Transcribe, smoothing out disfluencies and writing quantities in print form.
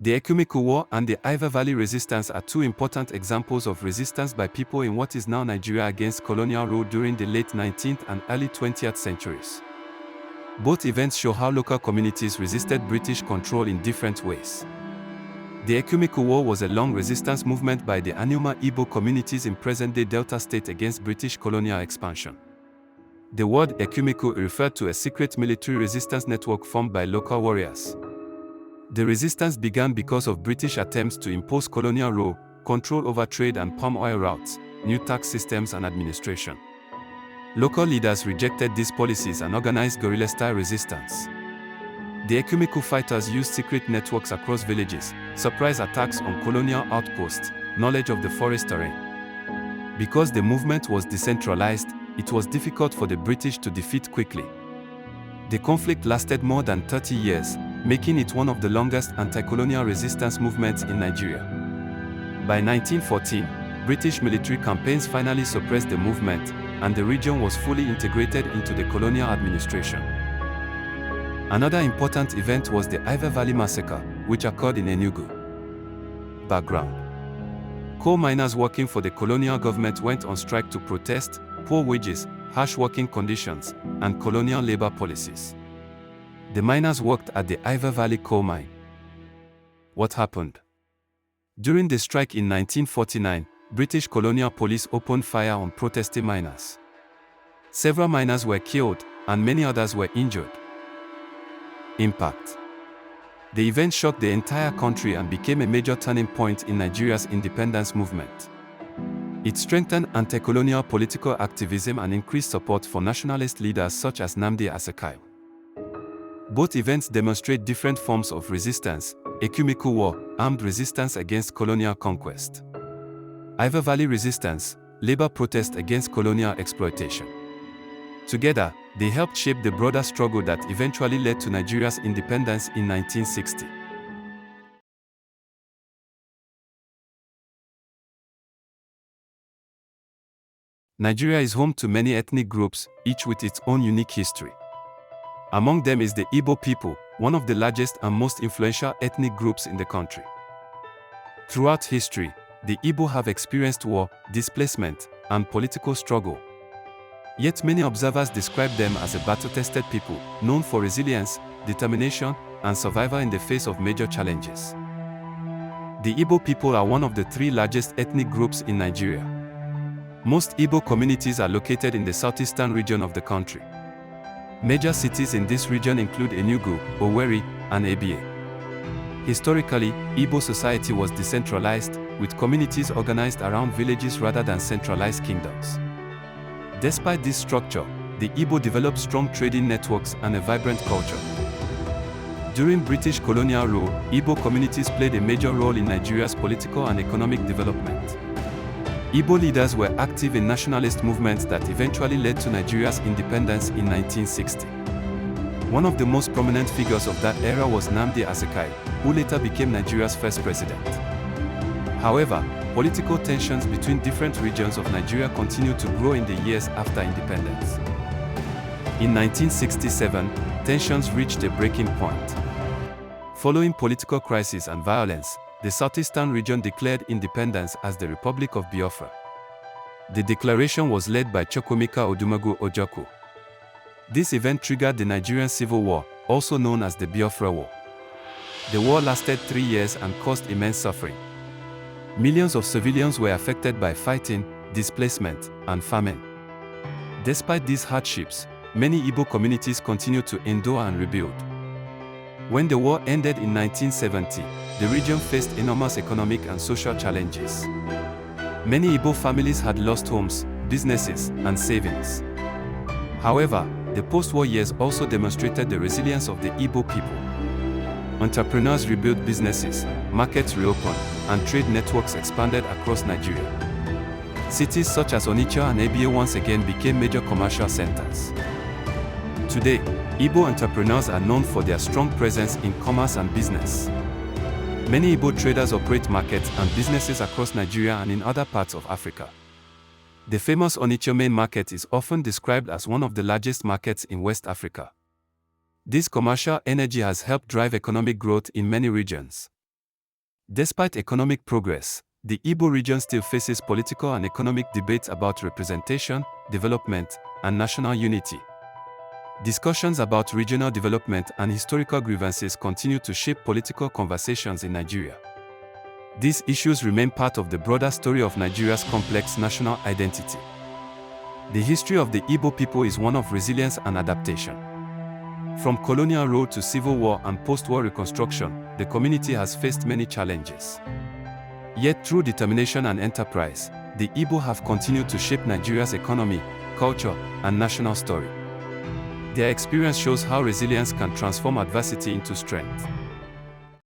The Ekumeku War and the Iva Valley Resistance are two important examples of resistance by people in what is now Nigeria against colonial rule during the late 19th and early 20th centuries. Both events show how local communities resisted British control in different ways. The Ekumeku War was a long resistance movement by the Anuma Igbo communities in present-day Delta State against British colonial expansion. The word Ekumeku referred to a secret military resistance network formed by local warriors. The resistance began because of British attempts to impose colonial rule, control over trade and palm oil routes, new tax systems and administration. Local leaders rejected these policies and organized guerrilla-style resistance. The Ekumeku fighters used secret networks across villages, surprise attacks on colonial outposts, knowledge of the forest terrain. Because the movement was decentralized, it was difficult for the British to defeat quickly. The conflict lasted more than 30 years, making it one of the longest anti-colonial resistance movements in Nigeria. By 1914, British military campaigns finally suppressed the movement, and the region was fully integrated into the colonial administration. Another important event was the Iva Valley Massacre, which occurred in Enugu. Background: coal miners working for the colonial government went on strike to protest poor wages, harsh working conditions, and colonial labor policies. The miners worked at the Iva Valley coal mine. What happened? During the strike in 1949, British colonial police opened fire on protesting miners. Several miners were killed, and many others were injured. Impact: the event shocked the entire country and became a major turning point in Nigeria's independence movement. It strengthened anti-colonial political activism and increased support for nationalist leaders such as Nnamdi Azikiwe. Both events demonstrate different forms of resistance: Ekumeku War, armed resistance against colonial conquest; Iva Valley resistance, labor protest against colonial exploitation. Together, they helped shape the broader struggle that eventually led to Nigeria's independence in 1960. Nigeria is home to many ethnic groups, each with its own unique history. Among them is the Igbo people, one of the largest and most influential ethnic groups in the country. Throughout history, the Igbo have experienced war, displacement, and political struggle. Yet many observers describe them as a battle-tested people, known for resilience, determination, and survival in the face of major challenges. The Igbo people are one of the three largest ethnic groups in Nigeria. Most Igbo communities are located in the southeastern region of the country. Major cities in this region include Enugu, Owerri, and Ebie. Historically, Igbo society was decentralized, with communities organized around villages rather than centralized kingdoms. Despite this structure, the Igbo developed strong trading networks and a vibrant culture. During British colonial rule, Igbo communities played a major role in Nigeria's political and economic development. Igbo leaders were active in nationalist movements that eventually led to Nigeria's independence in 1960. One of the most prominent figures of that era was Nnamdi Azikiwe, who later became Nigeria's first president. However, political tensions between different regions of Nigeria continued to grow in the years after independence. In 1967, tensions reached a breaking point. Following political crisis and violence, the southeastern region declared independence as the Republic of Biafra. The declaration was led by Chukwuemeka Odumagu Ojukwu. This event triggered the Nigerian Civil War, also known as the Biafra War. The war lasted 3 years and caused immense suffering. Millions of civilians were affected by fighting, displacement, and famine. Despite these hardships, many Igbo communities continued to endure and rebuild. When the war ended in 1970, the region faced enormous economic and social challenges. Many Igbo families had lost homes, businesses, and savings. However, the post-war years also demonstrated the resilience of the Igbo people. Entrepreneurs rebuilt businesses, markets reopened, and trade networks expanded across Nigeria. Cities such as Onitsha and Ebie once again became major commercial centers. Today, Igbo entrepreneurs are known for their strong presence in commerce and business. Many Igbo traders operate markets and businesses across Nigeria and in other parts of Africa. The famous Onitsha main market is often described as one of the largest markets in West Africa. This commercial energy has helped drive economic growth in many regions. Despite economic progress, the Igbo region still faces political and economic debates about representation, development, and national unity. Discussions about regional development and historical grievances continue to shape political conversations in Nigeria. These issues remain part of the broader story of Nigeria's complex national identity. The history of the Igbo people is one of resilience and adaptation. From colonial rule to civil war and post-war reconstruction, the community has faced many challenges. Yet through determination and enterprise, the Igbo have continued to shape Nigeria's economy, culture, and national story. Their experience shows how resilience can transform adversity into strength.